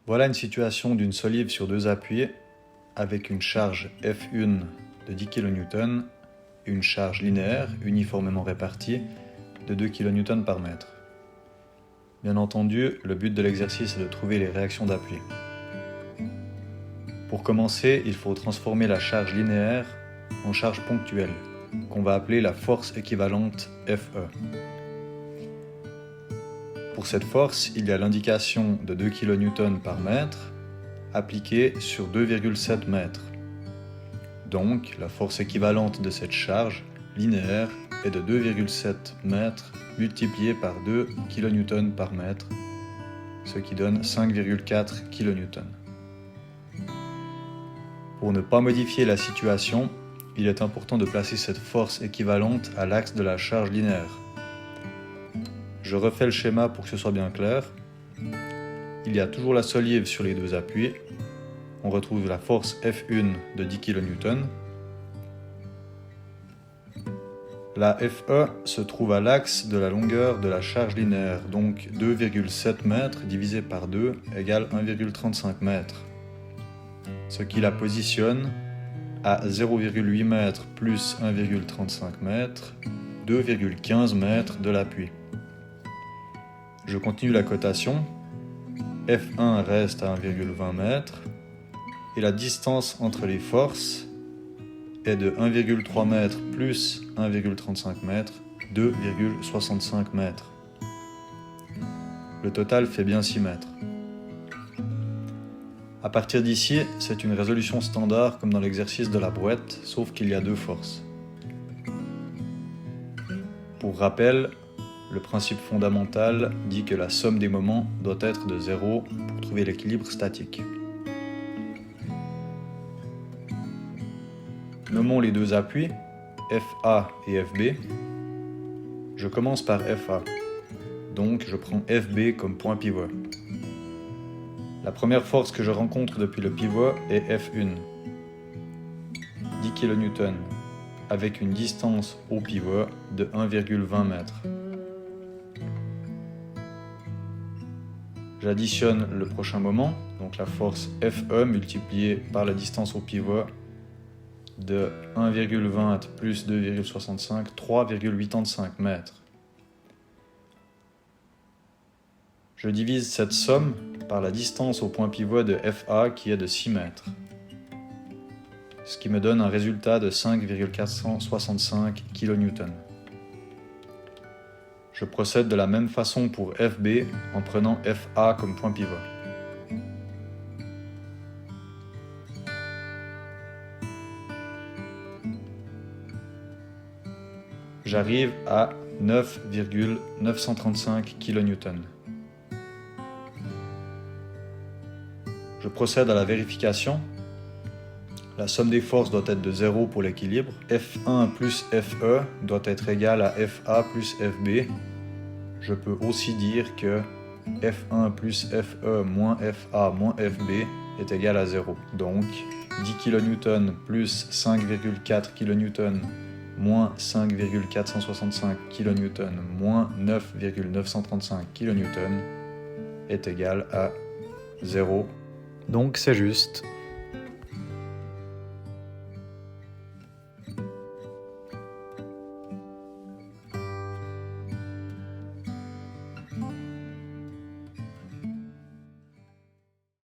Voilà une situation d'une solive sur deux appuis avec une charge F1 de 10 kN et une charge linéaire uniformément répartie de 2 kN par mètre. Bien entendu, le but de l'exercice est de trouver les réactions d'appui. Pour commencer, il faut transformer la charge linéaire en charge ponctuelle, qu'on va appeler la force équivalente FE. Pour cette force, il y a l'indication de 2 kN par mètre appliquée sur 2,7 mètres. Donc, la force équivalente de cette charge linéaire est de 2,7 mètres multiplié par 2 kN par mètre, ce qui donne 5,4 kN. Pour ne pas modifier la situation, il est important de placer cette force équivalente à l'axe de la charge linéaire. Je refais le schéma pour que ce soit bien clair. Il y a toujours la solive sur les deux appuis. On retrouve la force F1 de 10 kN. La FE se trouve à l'axe de la longueur de la charge linéaire, donc 2,7 mètres divisé par 2 égale 1,35 mètres, ce qui la positionne à 0,8 mètres plus 1,35 mètres, 2,15 mètres de l'appui. Je continue la cotation. F1 reste à 1,20 mètres et la distance entre les forces est de 1,3 mètres plus 1,35 mètres, 2,65 mètres. Le total fait bien 6 mètres. À partir d'ici, c'est une résolution standard comme dans l'exercice de la brouette, sauf qu'il y a deux forces. Pour rappel, le principe fondamental dit que la somme des moments doit être de 0 pour trouver l'équilibre statique. Nommons les deux appuis, FA et FB. Je commence par FA, donc je prends FB comme point pivot. La première force que je rencontre depuis le pivot est F1, 10 kN, avec une distance au pivot de 1,20 mètres. J'additionne le prochain moment, donc la force FE multipliée par la distance au pivot de 1,20 plus 2,65, 3,85 mètres. Je divise cette somme par la distance au point pivot de FA qui est de 6 mètres, ce qui me donne un résultat de 5,465 kN. Je procède de la même façon pour FB en prenant FA comme point pivot. J'arrive à 9,935 kN. Je procède à la vérification. La somme des forces doit être de 0 pour l'équilibre. F1 plus FE doit être égal à FA plus FB. Je peux aussi dire que F1 plus FE moins FA moins FB est égal à 0. Donc 10 kN plus 5,4 kN moins 5,465 kN moins 9,935 kN est égal à 0. Donc c'est juste.